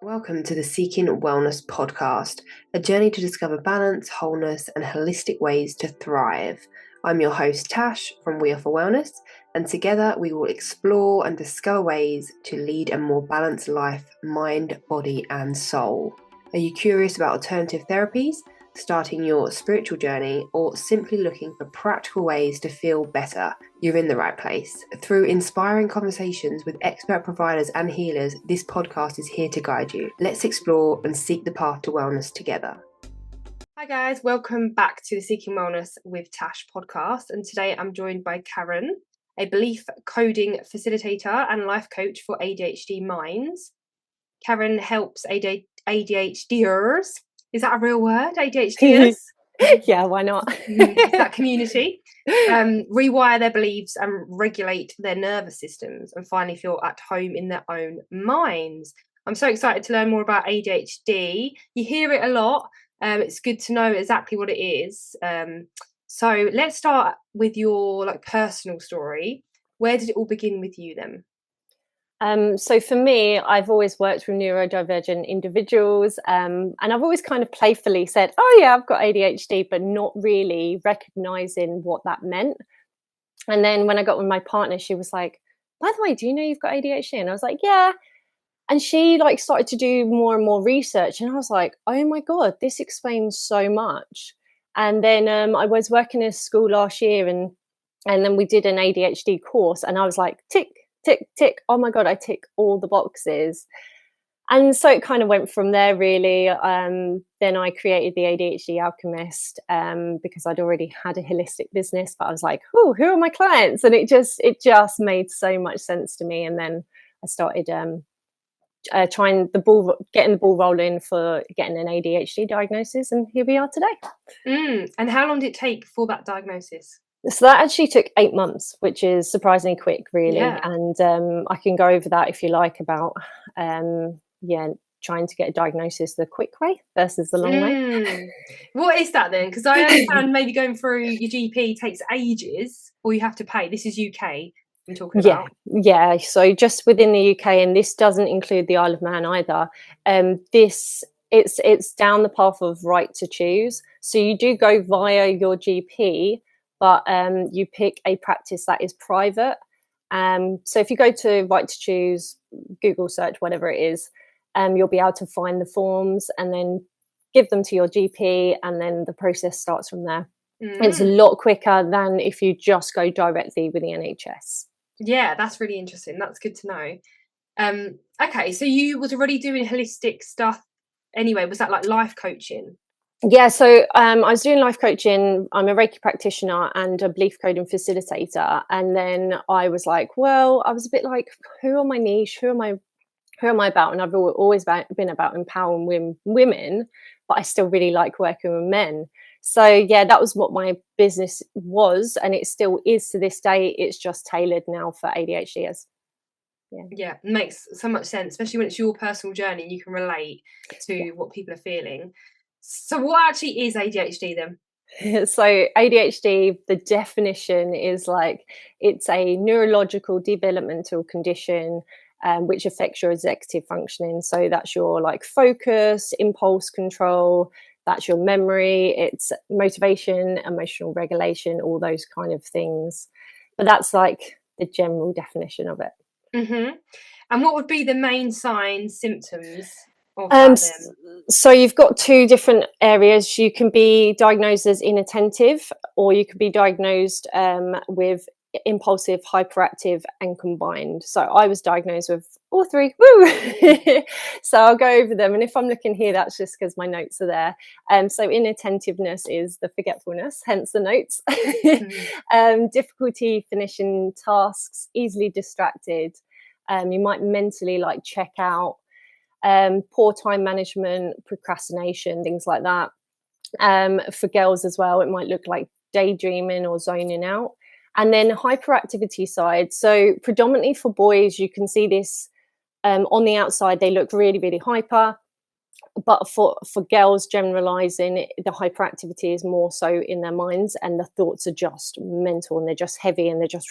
Welcome to the Seeking Wellness podcast, a journey to discover balance, wholeness, and holistic ways to thrive. I'm your host, Tash from We Are for Wellness, and together we will explore and discover ways to lead a more balanced life, mind, body, and soul. Are you curious about alternative therapies, starting your spiritual journey, or simply looking for practical ways to feel better? You're in the right place. Through inspiring conversations with expert providers and healers, this podcast is here to guide you. Let's explore and seek the path to wellness together. Hi guys, welcome back to the Seeking Wellness with Tash podcast. And today I'm joined by Keren, a belief coding facilitator and life coach for ADHD Minds. Keren helps ADHDers. Is that a real word? ADHDers? Yeah, why not? That community rewire their beliefs and regulate their nervous systems and finally feel at home in their own minds. I'm so excited to learn more about ADHD. You hear it a lot. It's good to know exactly what it is. So let's start with your personal story. Where did it all begin with you then? So for me, I've always worked with neurodivergent individuals, and I've always kind of playfully said, oh yeah, I've got ADHD, but not really recognizing what that meant. And then when I got with my partner, she was like, by the way, do you know you've got ADHD? And I was like, yeah. And she started to do more and more research, and I was like, oh my God, this explains so much. And then I was working in a school last year, and then we did an ADHD course, and I was like, tick, tick, tick. Oh my God, I tick all the boxes. And so it kind of went from there, really. Then I created the ADHD Alchemist because I'd already had a holistic business, but I was like, oh, who are my clients? And it just made so much sense to me. And then I started getting the ball rolling for getting an ADHD diagnosis, and here we are today. And how long did it take for that diagnosis? So that actually took 8 months, which is surprisingly quick, really. Yeah. And I can go over that if you like about trying to get a diagnosis the quick way versus the long way. What is that then? Because I understand maybe going through your GP takes ages, or you have to pay. This is UK I'm talking about. Yeah. So just within the UK, and this doesn't include the Isle of Man either. It's down the path of right to choose. So you do go via your GP, but you pick a practice that is private. So if you go to right to choose, Google search, whatever it is, you'll be able to find the forms and then give them to your GP, and then the process starts from there. It's a lot quicker than if you just go directly with the NHS. Yeah, that's really interesting. That's good to know. Okay, so you was already doing holistic stuff anyway. Was that like life coaching? Yeah, so I was doing life coaching. I'm a Reiki practitioner and a belief coding facilitator. And then I was like, well, I was a bit like, who are my niche? Who am I about? And I've always been about empowering women, but I still really like working with men. So yeah, that was what my business was, and it still is to this day. It's just tailored now for ADHDers. Yeah, makes so much sense, especially when it's your personal journey and you can relate to what people are feeling. So what actually is ADHD then? So ADHD, the definition is it's a neurological developmental condition which affects your executive functioning. So that's your focus, impulse control, that's your memory, it's motivation, emotional regulation, all those kind of things. But that's the general definition of it. Mm-hmm. And what would be the main signs, symptoms of that then? So you've got two different areas. You can be diagnosed as inattentive, or you could be diagnosed with impulsive, hyperactive, and combined. So I was diagnosed with all three. Woo! So I'll go over them, and if I'm looking here, that's just because my notes are there. So inattentiveness is the forgetfulness, hence the notes. Difficulty finishing tasks, easily distracted. You might mentally check out. Poor time management, procrastination, things like that. For girls as well, it might look like daydreaming or zoning out. And then hyperactivity side. So predominantly for boys, you can see this on the outside, they look really, really hyper. But for girls, generalizing, the hyperactivity is more so in their minds, and the thoughts are just mental, and they're just heavy, and they're just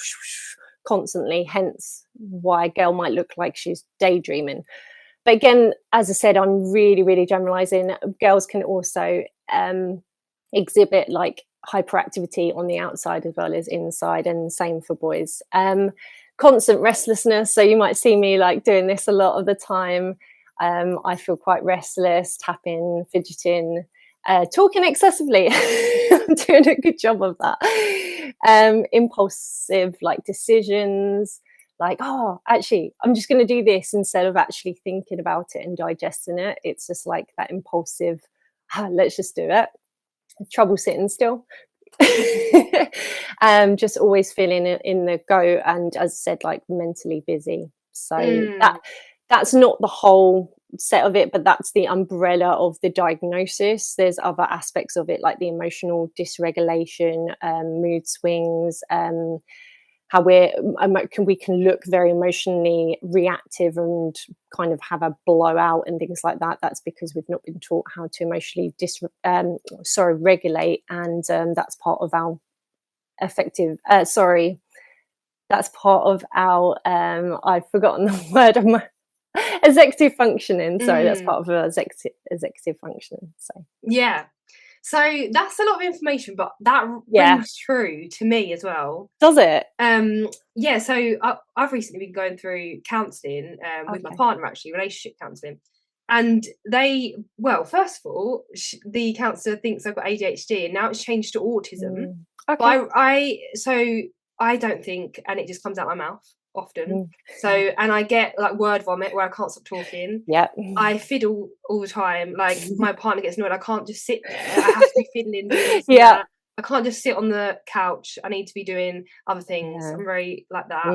constantly, hence why a girl might look like she's daydreaming. But again, as I said, I'm really generalizing. Girls can also exhibit like hyperactivity on the outside as well as inside, and same for boys. Constant restlessness. So you might see me like doing this a lot of the time. I feel quite restless, tapping, fidgeting, talking excessively. I'm doing a good job of that. Impulsive like decisions, like, oh, actually, I'm just going to do this instead of actually thinking about it and digesting it. It's just like that impulsive, let's just do it. Trouble sitting still. Just always feeling in the go, and as I said, like mentally busy. So that's not the whole set of it, but that's the umbrella of the diagnosis. There's other aspects of it, like the emotional dysregulation, mood swings, how we can look very emotionally reactive and kind of have a blowout and things like that. That's because we've not been taught how to emotionally regulate, and that's part of our that's part of our I've forgotten the word of my executive functioning. Sorry, that's part of our executive functioning. So that's a lot of information, but that rings true to me as well. Does it? So I've recently been going through counselling with my partner, actually, relationship counselling. And first of all, the counsellor thinks I've got ADHD, and now it's changed to autism. But I don't think, and it just comes out my mouth often. So, and I get like word vomit where I can't stop talking. I fiddle all the time. Like my partner gets annoyed. I can't just sit there. I have to be fiddling. I can't just sit on the couch. I need to be doing other things. I'm very like that.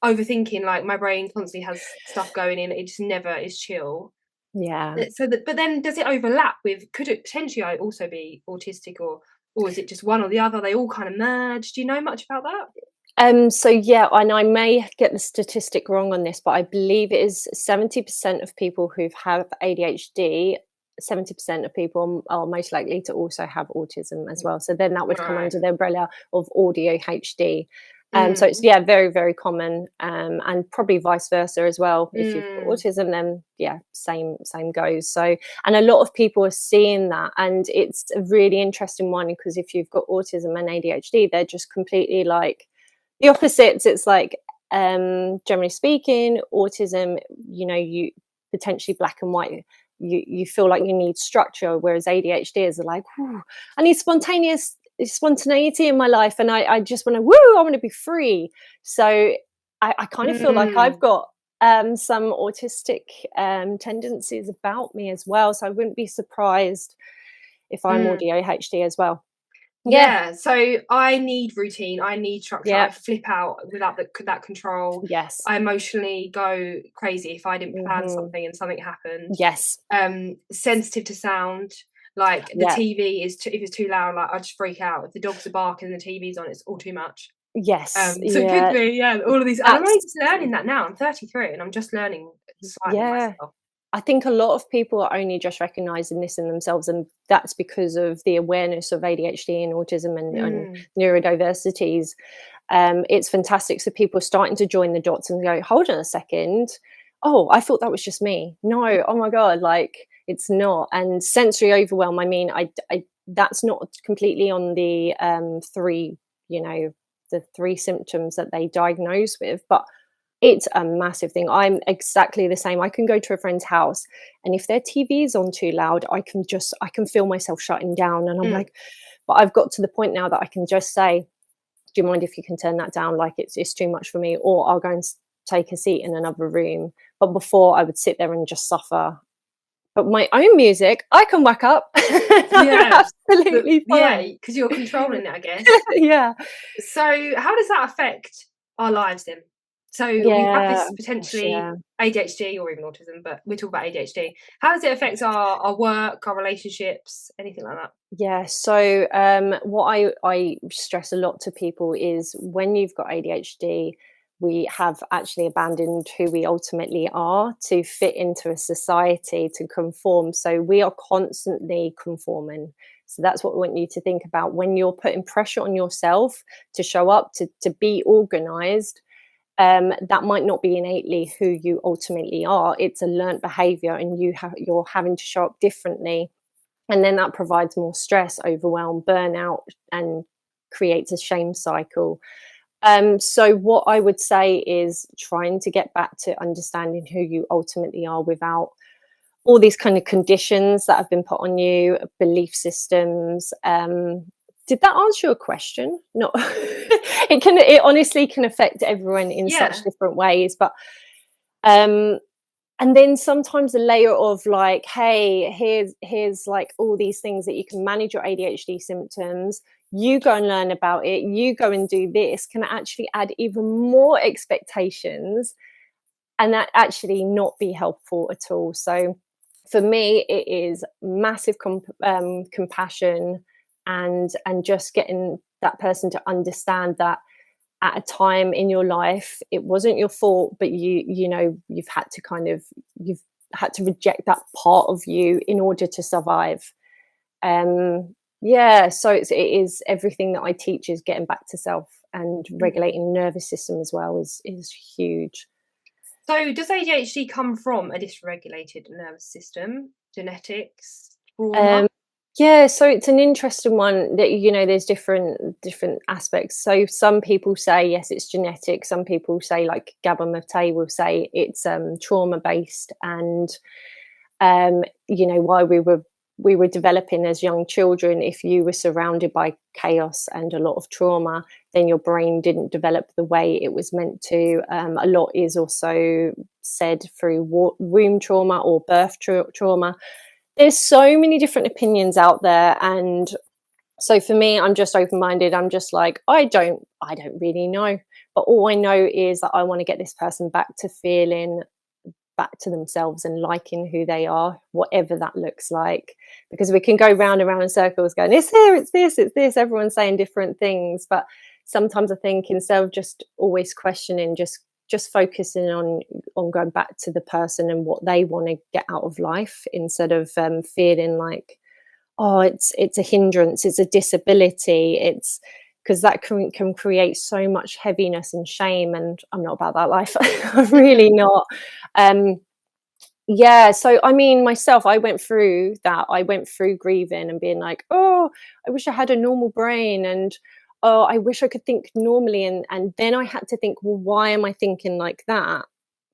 Overthinking, like my brain constantly has stuff going in. It just never is chill. But then does it overlap with, could it potentially also be autistic, or is it just one or the other? They all kind of merge. Do you know much about that? And I may get the statistic wrong on this, but I believe it is 70% of people who have ADHD, 70% of people are most likely to also have autism as well. So then that would come under the umbrella of ADHD. So it's very, very common, and probably vice versa as well. If you've got autism, then same goes. So, and a lot of people are seeing that, and it's a really interesting one, because if you've got autism and ADHD, they're just completely like the opposites. It's like, generally speaking, autism, you potentially black and white. You feel like you need structure, whereas ADHDers are like, I need spontaneity in my life, and I just want to I want to be free. So I kind of feel like I've got some autistic tendencies about me as well. So I wouldn't be surprised if I'm ADHD as well. So I need routine, I need structure. I flip out without that control. I emotionally go crazy if I didn't plan something and something happened. Sensitive to sound, like the TV is if it's too loud, like I just freak out. If the dogs are barking and the TV's on, it's all too much. So it could be all of these, and I'm only just learning that now. I'm 33 and I'm just learning myself. I think a lot of people are only just recognizing this in themselves, and that's because of the awareness of ADHD and autism and neurodiversities. It's fantastic. So people are starting to join the dots and go, hold on a second. Oh, I thought that was just me. No, oh my God, like it's not. And sensory overwhelm, I mean, I that's not completely on the the three symptoms that they diagnose with, but it's a massive thing. I'm exactly the same. I can go to a friend's house, and if their TV is on too loud, I can feel myself shutting down, and I'm like, but I've got to the point now that I can just say, do you mind if you can turn that down? Like it's too much for me, or I'll go and take a seat in another room. But before, I would sit there and just suffer. But my own music, I can whack up. Absolutely fine. Yeah, because you're controlling it, I guess. So how does that affect our lives then? So we have this potentially ADHD or even autism, but we're talking about ADHD. How does it affect our work, our relationships, anything like that? So what I stress a lot to people is, when you've got ADHD, we have actually abandoned who we ultimately are to fit into a society, to conform. So we are constantly conforming. So that's what we want you to think about when you're putting pressure on yourself to show up, to be organized. that might not be innately who you ultimately are. It's a learned behavior, and you're having to show up differently. And then that provides more stress, overwhelm, burnout, and creates a shame cycle. So what I would say is trying to get back to understanding who you ultimately are without all these kind of conditions that have been put on you, belief systems. Did that answer your question? No. It honestly can affect everyone in such different ways. But and then sometimes a layer of like, hey, here's like all these things that you can manage your ADHD symptoms. You go and learn about it. You go and do this, can actually add even more expectations, and that actually not be helpful at all. So for me, it is massive compassion, and just getting that person to understand that at a time in your life it wasn't your fault, but you've had to reject that part of you in order to survive. So it is everything that I teach is getting back to self, and regulating the nervous system as well is huge. So does ADHD come from a dysregulated nervous system, genetics, trauma? So it's an interesting one that, there's different aspects. So some people say, yes, it's genetic. Some people say, like Gabor Mate will say, it's trauma based. And, while we were developing as young children, if you were surrounded by chaos and a lot of trauma, then your brain didn't develop the way it was meant to. A lot is also said through womb trauma or birth trauma. There's so many different opinions out there, and so for me, I'm just open-minded. I'm just like, I don't really know, but all I know is that I want to get this person back to feeling back to themselves and liking who they are, whatever that looks like, because we can go round and round in circles going, it's here, it's this, everyone's saying different things. But sometimes I think instead of just always questioning, just focusing on going back to the person and what they want to get out of life, instead of feeling like, oh, it's a hindrance, it's a disability, it's because that can create so much heaviness and shame, and I'm not about that life. I'm really not. So I mean, myself, I went through grieving and being like, oh, I wish I had a normal brain, and oh, I wish I could think normally, and then I had to think, well, why am I thinking like that?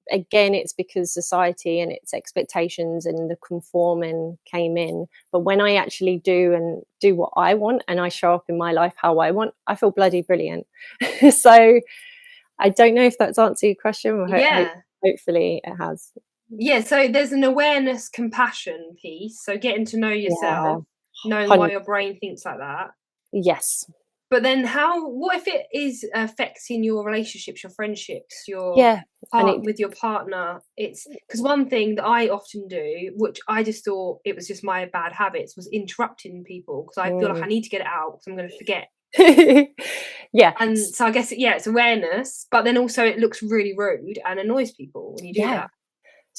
Again, it's because society and its expectations and the conforming came in. But when I actually do what I want, and I show up in my life how I want, I feel bloody brilliant. So I don't know if that's answered your question. Hopefully it has. Yeah, so there's an awareness, compassion piece. So getting to know yourself, knowing why your brain thinks like that. Yes. But then what if it is affecting your relationships, your friendships, with your partner? It's because one thing that I often do, which I just thought it was just my bad habits, was interrupting people, because I feel like I need to get it out because I'm going to forget. And so I guess, it's awareness, but then also it looks really rude and annoys people when you do that.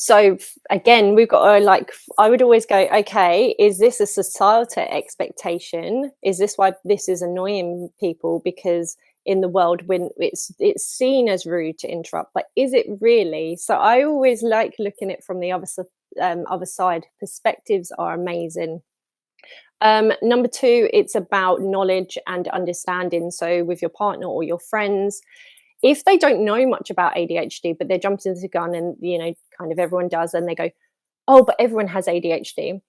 So again, we've got to I would always go, okay, is this a societal expectation? Is this why this is annoying people? Because in the world, when it's seen as rude to interrupt, but is it really? So I always like looking at it from the other side. Perspectives are amazing. Number 2, it's about knowledge and understanding. So with your partner or your friends, if they don't know much about ADHD, but they're jumping into the gun, and kind of everyone does, and they go, oh, but everyone has ADHD.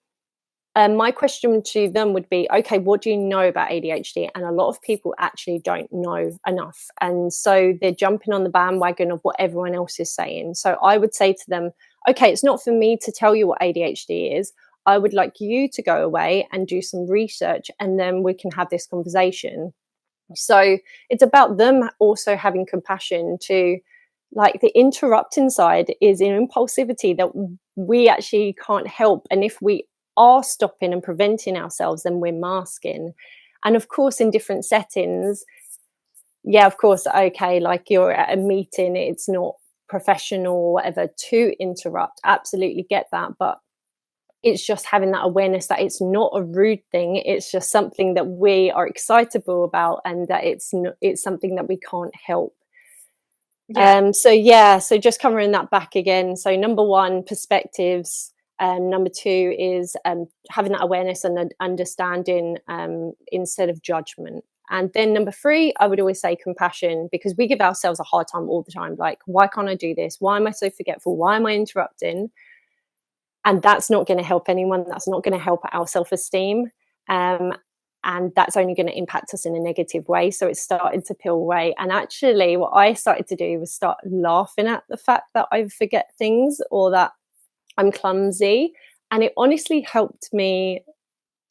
My question to them would be, okay, what do you know about ADHD? And a lot of people actually don't know enough, and so they're jumping on the bandwagon of what everyone else is saying. So I would say to them, okay, it's not for me to tell you what ADHD is. I would like you to go away and do some research, and then we can have this conversation. So it's about them also having compassion to, like, the interrupting side is an impulsivity that we actually can't help. And if we are stopping and preventing ourselves, then we're masking. And of course, in different settings, of course, okay, like you're at a meeting, it's not professional or whatever to interrupt. Absolutely get that. But it's just having that awareness that it's not a rude thing. It's just something that we are excitable about, and that it's something that we can't help. So just covering that back again. So number one, perspectives. Number two is having that awareness and understanding instead of judgment. And then number three, I would always say compassion, because we give ourselves a hard time all the time. Like, why can't I do this? Why am I so forgetful? Why am I interrupting? And that's not going to help anyone. That's not going to help our self-esteem. And that's only going to impact us in a negative way. So it started to peel away. And actually what I started to do was start laughing at the fact that I forget things or that I'm clumsy. And it honestly helped me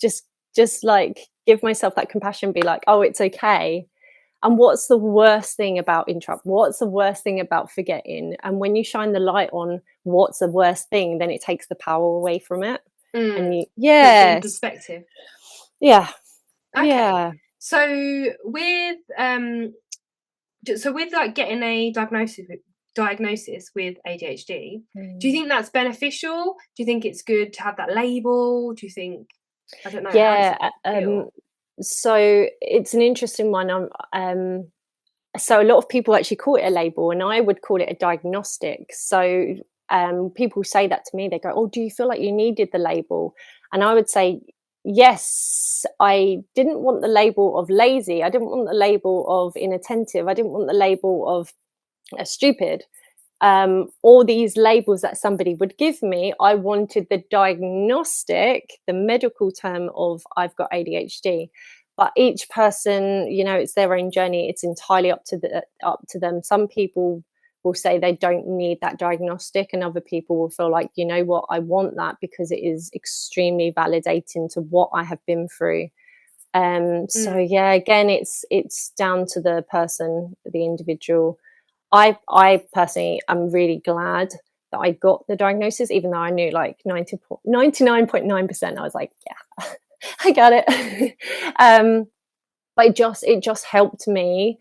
just like give myself that compassion, be like, oh, it's okay. And what's the worst thing about interrupt? What's the worst thing about forgetting? And when you shine the light on what's the worst thing, then it takes the power away from it. And puts it in perspective. Yeah. Okay. Yeah. So with like getting a diagnosis with ADHD, do you think that's beneficial? Do you think it's good to have that label? Do you think, I don't know, yeah how does it feel? So it's an interesting one. So a lot of people actually call it a label, and I would call it a diagnostic. So people say that to me, they go, oh, do you feel like you needed the label? And I would say, yes. I didn't want the label of lazy. I didn't want the label of inattentive. I didn't want the label of stupid. All these labels that somebody would give me. I wanted the diagnostic, the medical term of I've got ADHD. But each person, it's their own journey. It's entirely up to them. Some people will say they don't need that diagnostic, and other people will feel like, you know what, I want that because it is extremely validating to what I have been through. So yeah, again, it's down to the person, the individual. I personally am really glad that I got the diagnosis, even though I knew like 99.9%. I was like, yeah, I got it. But it just helped me,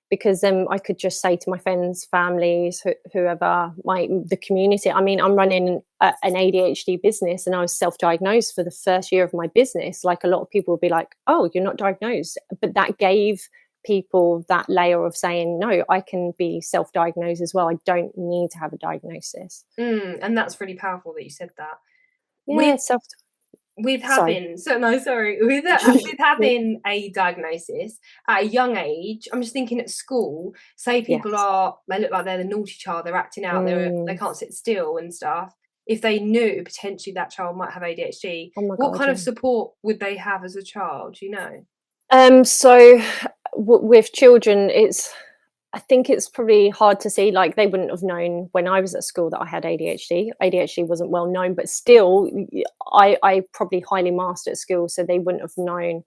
because then I could just say to my friends, families, whoever, the community. I mean, I'm running an ADHD business, and I was self-diagnosed for the first year of my business. Like, a lot of people would be like, oh, you're not diagnosed. But that gave people that layer of saying, no, I can be self-diagnosed as well. I don't need to have a diagnosis. And that's really powerful that you said that. Yeah, with having a diagnosis at a young age, I'm just thinking at school, say people they look like they're the naughty child, they're acting out, they can't sit still and stuff. If they knew potentially that child might have ADHD, what kind of support would they have as a child, do you know? So with children, I think it's probably hard to see. Like, they wouldn't have known when I was at school that I had ADHD. ADHD wasn't well known, but still, I probably highly masked at school, so they wouldn't have known.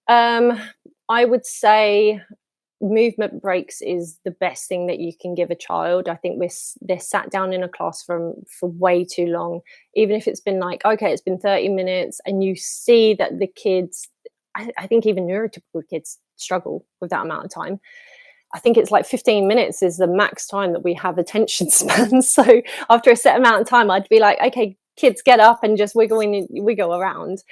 I would say movement breaks is the best thing that you can give a child. I think they're sat down in a classroom for way too long. Even if it's been like, okay, it's been 30 minutes, and you see that the kids, I think even neurotypical kids struggle with that amount of time. I think it's like 15 minutes is the max time that we have attention span. So after a set amount of time, I'd be like, okay, kids, get up and just wiggle around,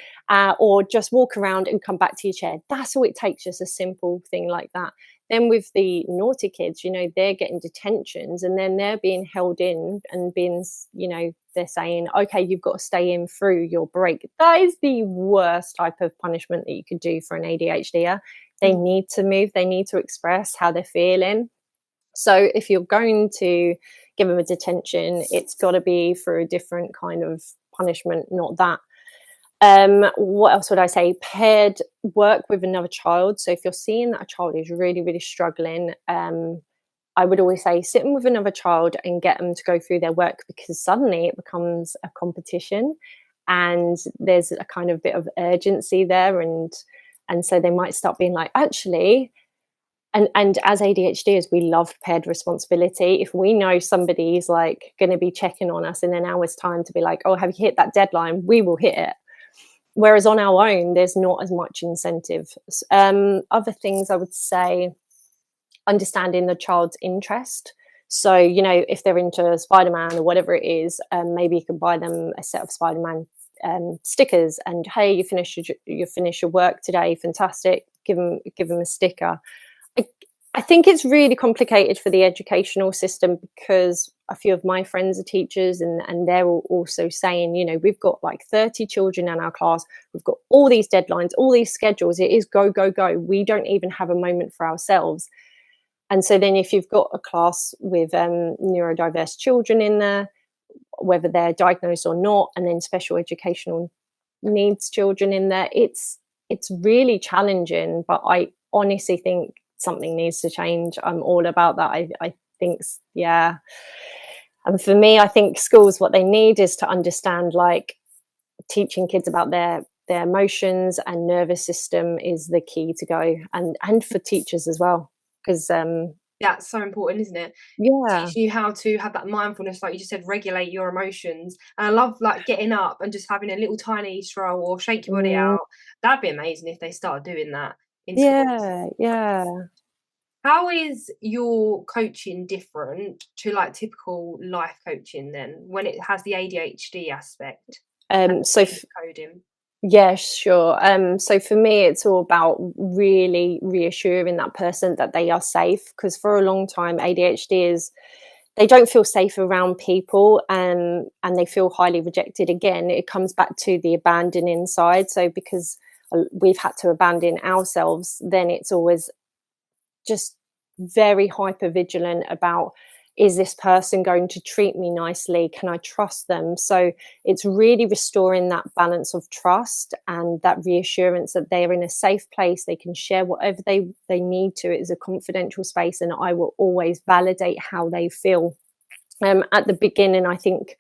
or just walk around and come back to your chair. That's all it takes, just a simple thing like that. Then with the naughty kids, they're getting detentions, and then they're being held in and being, they're saying, okay, you've got to stay in through your break. That is the worst type of punishment that you could do for an ADHDer. They need to move, they need to express how they're feeling. So if you're going to give them a detention, it's got to be for a different kind of punishment, not that. What else would I say? Paired work with another child. So if you're seeing that a child is really, really struggling, I would always say sit them with another child and get them to go through their work, because suddenly it becomes a competition, and there's a kind of bit of urgency there, and so they might start being like, actually, and as ADHDers, we love paired responsibility. If we know somebody's like going to be checking on us in an hour's time to be like, oh, have you hit that deadline? We will hit it. Whereas on our own, there's not as much incentive. Other things I would say, understanding the child's interest. So, if they're into Spider-Man or whatever it is, maybe you can buy them a set of Spider-Man stickers, and hey, you finish your work today, fantastic, give them a sticker. I think it's really complicated for the educational system, because a few of my friends are teachers, and they're also saying, you know, we've got like 30 children in our class, we've got all these deadlines, all these schedules, it is go, go, go. We don't even have a moment for ourselves. And so then if you've got a class with neurodiverse children in there, whether they're diagnosed or not, and then special educational needs children in there, it's really challenging. But I honestly think something needs to change. I'm all about that. I think, yeah. And for me, I think schools, what they need is to understand, like, teaching kids about their emotions and nervous system is the key to go, and for teachers as well, because That's so important, isn't it? yeah. Teaching you how to have that mindfulness, like you just said, regulate your emotions. And I love like getting up and just having a little tiny stroll or shake your body Mm, out. That'd be amazing if they started doing that in schools. yeah, yeah. How is your coaching different to like typical life coaching then, when it has the ADHD aspect and So belief coding? yeah, sure. So for me, it's all about really reassuring that person that they are safe, because for a long time, ADHD is, they don't feel safe around people, and they feel highly rejected. Again, it comes back to the abandoning side. So because we've had to abandon ourselves, then it's always just very hyper vigilant about, is this person going to treat me nicely? Can I trust them? So it's really restoring that balance of trust and that reassurance that they are in a safe place. They can share whatever they need to. It is a confidential space, and I will always validate how they feel. At the beginning, I think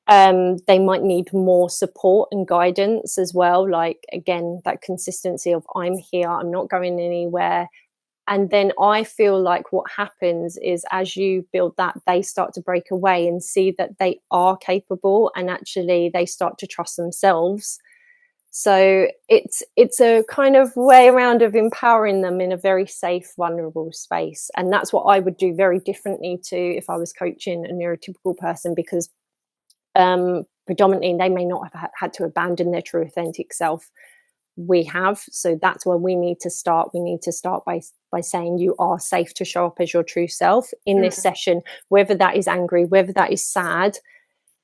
they might need more support and guidance as well. Like, again, that consistency of, I'm here, I'm not going anywhere. And then I feel like what happens is, as you build that, they start to break away and see that they are capable, and actually they start to trust themselves. So it's a kind of way around of empowering them in a very safe, vulnerable space. And that's what I would do very differently to if I was coaching a neurotypical person, because predominantly they may not have had to abandon their true authentic self. We have. So that's where we need to start. We need to start by saying, you are safe to show up as your true self in this session, whether that is angry, whether that is sad.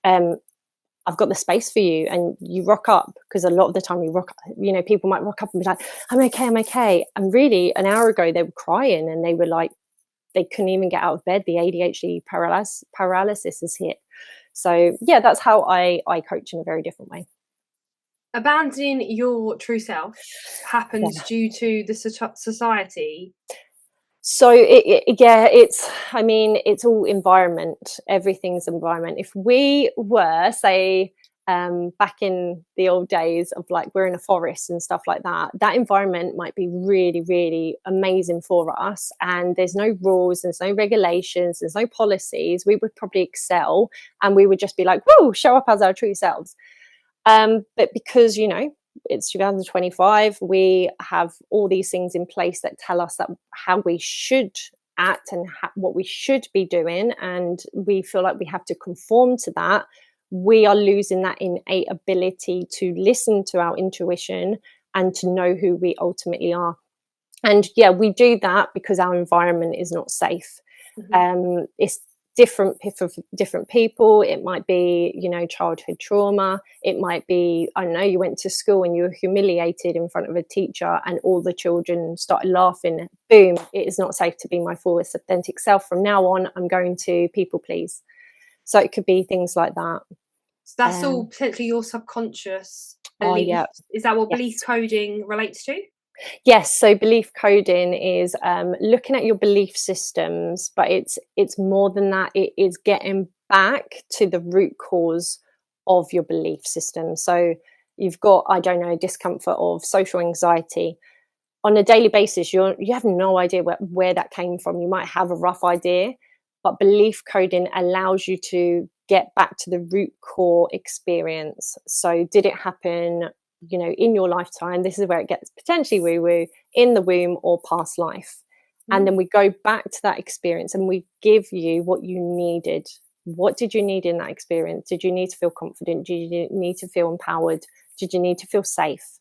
I've got the space for you, and you rock up, because a lot of the time you rock, you know, people might rock up and be like, I'm okay. And really, an hour ago they were crying, and they were like, they couldn't even get out of bed. The ADHD paralysis has hit. So yeah, that's how I coach in a very different way. Abandoning your true self happens Yeah. due to the society. So it's, I mean, it's all environment. Everything's environment. If we were, say, back in the old days of, like, we're in a forest and stuff like that, that environment might be really, really amazing for us. And there's no rules, there's no regulations, there's no policies. We would probably excel, and we would just be like, whoa, show up as our true selves. But because, you know, it's 2025, we have all these things in place that tell us that how we should act and what we should be doing, and we feel like we have to conform to that. We are losing that innate ability to listen to our intuition and to know who we ultimately are. And yeah, we do that because our environment is not safe. It's different for different people. It might be, you know, childhood trauma. It might be, I don't know, you went to school and you were humiliated in front of a teacher and all the children started laughing. Boom, it is not safe to be my fullest authentic self. From now on, I'm going to people please. So it could be things like that. So that's all potentially your subconscious Oh belief. yeah. Is that what belief Yes. coding relates to? Yes, so belief coding is looking at your belief systems, but it's more than that. It is getting back to the root cause of your belief system. So you've got, I don't know, discomfort of social anxiety on a daily basis. You have no idea where that came from. You might have a rough idea, but belief coding allows you to get back to the root core experience. So did it happen, you know, in your lifetime? This is where it gets potentially woo-woo, in the womb or past life. And then we go back to that experience and we give you what you needed. What did you need in that experience? Did you need to feel confident? Did you need to feel empowered? Did you need to feel safe?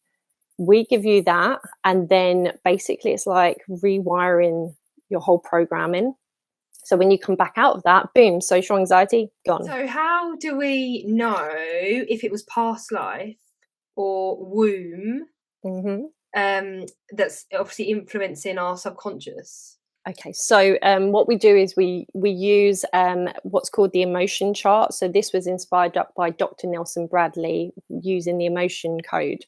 We give you that, and then basically it's like rewiring your whole programming. So when you come back out of that, boom, social anxiety gone. So how do we know if it was past life or womb that's obviously influencing our subconscious? Okay, so what we do is we use what's called the emotion chart. So this was inspired by Dr. Nelson Bradley using the emotion code.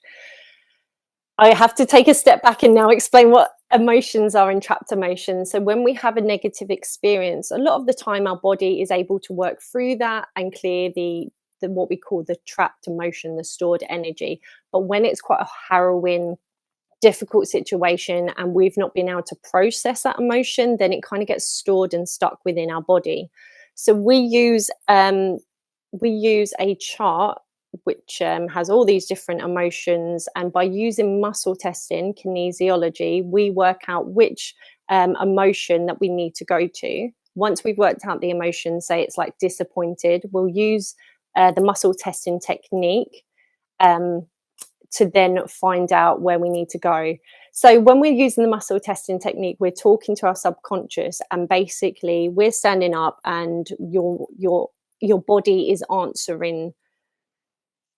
I have to take a step back and now explain what emotions are and trapped emotions. So when we have a negative experience, a lot of the time our body is able to work through that and clear the what we call the trapped emotion, the stored energy. But when it's quite a harrowing, difficult situation and we've not been able to process that emotion, then it kind of gets stored and stuck within our body. So we use a chart which has all these different emotions, and by using muscle testing, kinesiology, we work out which emotion that we need to go to. Once we've worked out the emotion, say it's like disappointed, we'll use the muscle testing technique to then find out where we need to go. So when we're using the muscle testing technique, we're talking to our subconscious, and basically we're standing up and your body is answering.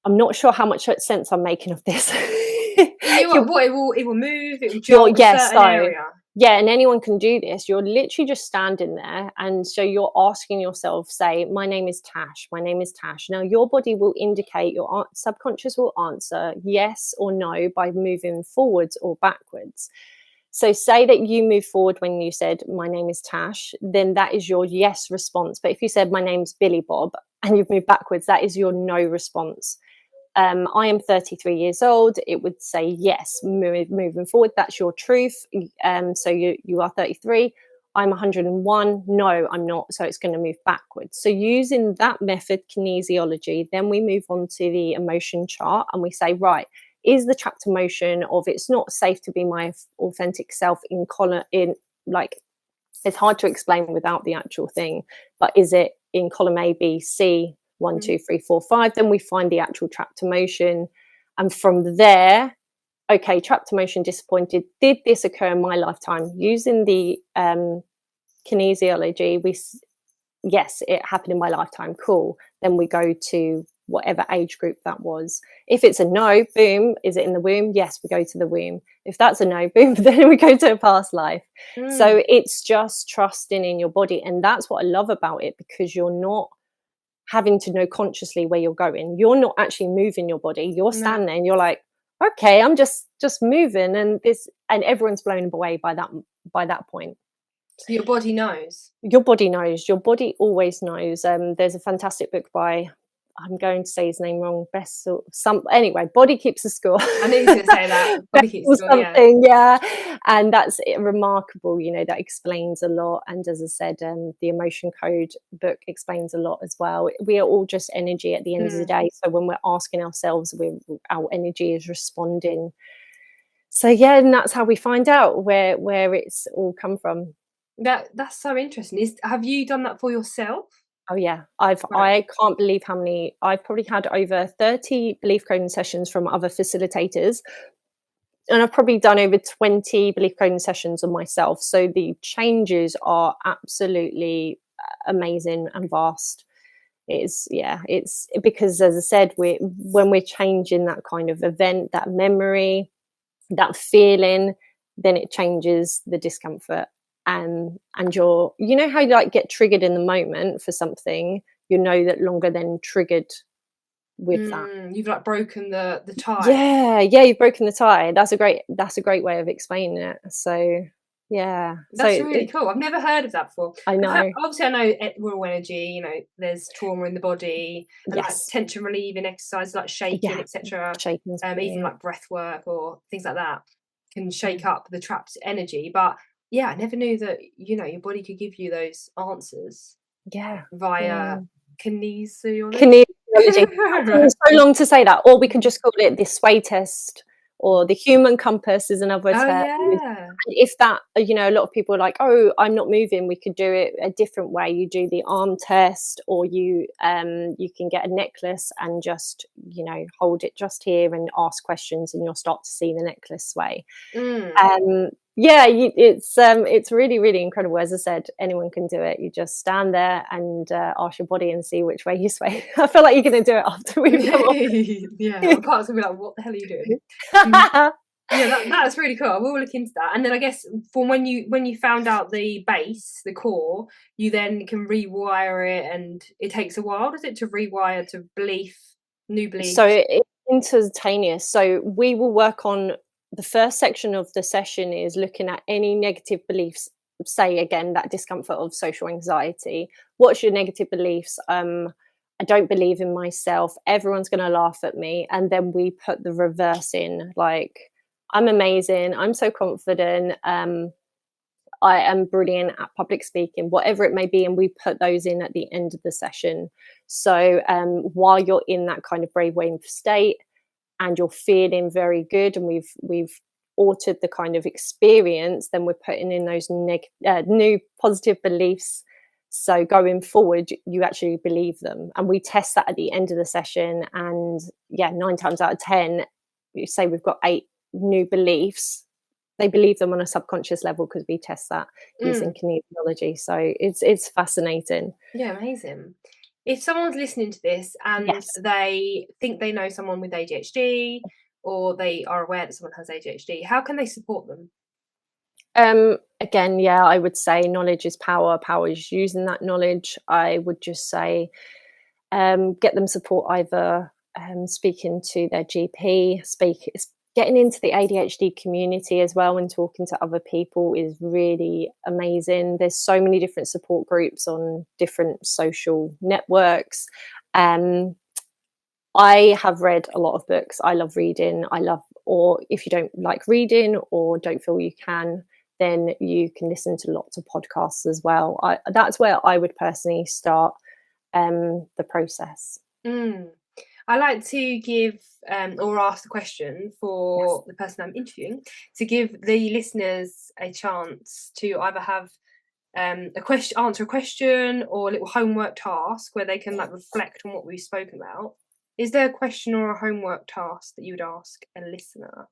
I'm not sure how much sense I'm making of this. It will move, it will jolt a certain area. Yeah, and anyone can do this. You're literally just standing there, and so you're asking yourself, say, my name is Tash, my name is Tash. Now your body will indicate, your subconscious will answer yes or no by moving forwards or backwards. So say that you move forward when you said, my name is Tash, then that is your yes response. But if you said, my name's Billy Bob, and you've moved backwards, that is your no response. I am 33 years old. It would say yes, moving forward. That's your truth. So you are 33. I'm 101. No, I'm not. So it's going to move backwards. So using that method, kinesiology, then we move on to the emotion chart and we say, right, is the trapped emotion of it's not safe to be my authentic self in like, it's hard to explain without the actual thing, but is it in column A, B, C, 1, 2, 3, 4, 5? Then we find the actual trapped emotion. And from there, okay, trapped emotion, disappointed. Did this occur in my lifetime? Using the kinesiology, yes, it happened in my lifetime. Cool. Then we go to whatever age group that was. If it's a no, boom, is it in the womb? Yes, we go to the womb. If that's a no, boom, then we go to a past life. So it's just trusting in your body. And that's what I love about it, because you're not having to know consciously where you're going. You're not actually moving your body. You're standing there and you're like, okay, I'm just moving, and everyone's blown away by that point. So your body knows. Your body knows. Your body always knows. There's a fantastic book by, I'm going to say his name wrong, anyway, Body Keeps the Score. I knew you were going to say that. Body Keeps the Score, yeah. And that's remarkable, that explains a lot. And as I said, the emotion code book explains a lot as well. We are all just energy at the end of the day. So when we're asking ourselves, our energy is responding. So yeah, and that's how we find out where it's all come from. That's so interesting. Have you done that for yourself? Oh yeah, I can't believe how many. I've probably had over 30 belief coding sessions from other facilitators, and I've probably done over 20 belief coding sessions on myself. So the changes are absolutely amazing and vast. It's because, as I said, when we're changing that kind of event, that memory, that feeling, then it changes the discomfort. And you're, how you like get triggered in the moment for something, that longer than triggered with that. You've like broken the tie. Yeah, you've broken the tie. That's a great way of explaining it. So yeah, that's really cool. I've never heard of that before. I know. Obviously, I know we're all energy. There's trauma in the body, and like tension relieving exercise, like shaking, etc. Even like breath work or things like that can shake up the trapped energy. But yeah, I never knew that, your body could give you those answers. Yeah. Via kinesiology. It's so long to say that. Or we can just call it the sway test, or the human compass is another term. Yeah. If that, a lot of people are like, oh, I'm not moving, we could do it a different way. You do the arm test, or you can get a necklace and just, hold it just here and ask questions, and you'll start to see the necklace sway. yeah, it's really, really incredible. As I said, anyone can do it. You just stand there and ask your body and see which way you sway. I feel like you're going to do it after we've come off. Yeah, my partner's gonna be like, "What the hell are you doing?" Yeah, that's really cool. We'll look into that. And then I guess from when you found out the base, the core, you then can rewire it, and it takes a while, does it, to rewire to new So beliefs? it's instantaneous. So we will work on the first section of the session is looking at any negative beliefs. Say again that discomfort of social anxiety. What's your negative beliefs? I don't believe in myself. Everyone's going to laugh at me, and then we put the reverse in. Like, I'm amazing. I'm so confident. I am brilliant at public speaking, whatever it may be, and we put those in at the end of the session. So while you're in that kind of brainwave state and you're feeling very good, and we've altered the kind of experience, then we're putting in those new positive beliefs. So going forward, you actually believe them, and we test that at the end of the session. And yeah, 9 times out of 10, you say we've got 8 new beliefs. They believe them on a subconscious level because we test that using kinesiology. So it's fascinating. Yeah, amazing. If someone's listening to this and Yes. they think they know someone with ADHD, or they are aware that someone has ADHD, how can they support them? Again, yeah, I would say knowledge is power. Power is using that knowledge. I would just say get them support, either speaking to their GP, getting into the ADHD community as well, and talking to other people is really amazing. There's so many different support groups on different social networks. I have read a lot of books. I love reading. Or if you don't like reading or don't feel you can, then you can listen to lots of podcasts as well. That's where I would personally start the process. I like to give or ask the question Yes. for the person I'm interviewing, to give the listeners a chance to either have answer a question, or a little homework task where they can like reflect on what we've spoken about. Is there a question or a homework task that you would ask a listener?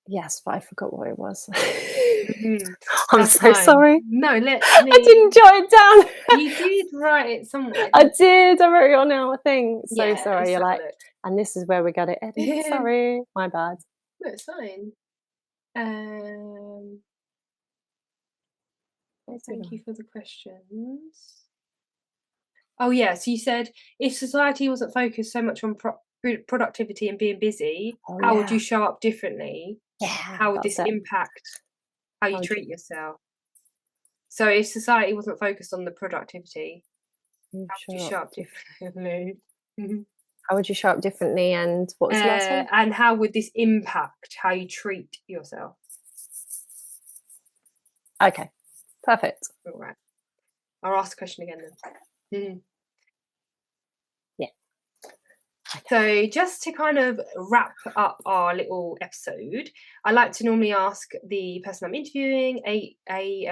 Yes, but I forgot what it was. I'm That's so fine. sorry. No, let I me. didn't jot it down. You did write it somewhere. I did. I wrote it on our thing. So Yeah, sorry. let's You're have a like, look. and this is where we got it edit. Sorry, my bad. No, it's fine. Thank you for the questions. Oh, yeah. So you said, if society wasn't focused so much on productivity and being busy, Oh how would you yeah, show up differently? yeah. How would That's this it. impact how you How would treat yourself? So if society wasn't focused on the productivity, you how would you show show up? up differently? How would you show up differently? And what was the last one? And how would this impact how you treat yourself? Okay, perfect. All right. I'll ask the question again then. Yeah. So just to kind of wrap up our little episode, I like to normally ask the person I'm interviewing if they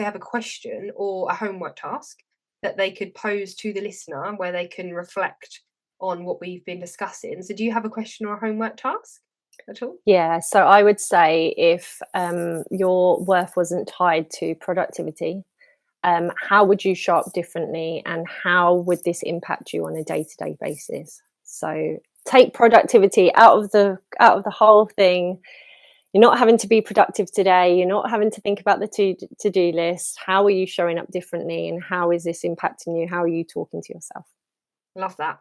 have a question or a homework task that they could pose to the listener, where they can reflect on what we've been discussing. So do you have a question or a homework task at all? Yeah. So I would say, if your worth wasn't tied to productivity, how would you show up differently, and how would this impact you on a day-to-day basis? So take productivity out of the whole thing. You're not having to be productive today. You're not having to think about the to-do list. How are you showing up differently, and how is this impacting you? How are you talking to yourself? Love that.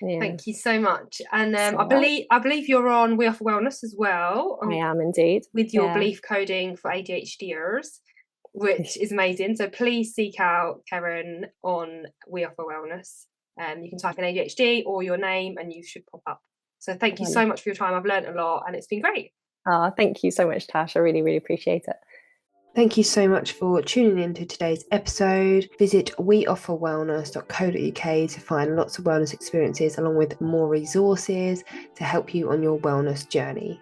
Yeah. Thank you so much. And So I believe you're on We Offer Wellness as well, I am indeed. with your Yeah. belief coding for ADHDers, which is amazing. So please seek out Keren on We Offer Wellness. You can type in ADHD or your name and you should pop up. So thank you so much for your time. I've learned a lot and it's been great. Thank you so much, Tash. I really, really appreciate it. Thank you so much for tuning in to today's episode. Visit weofferwellness.co.uk to find lots of wellness experiences, along with more resources to help you on your wellness journey.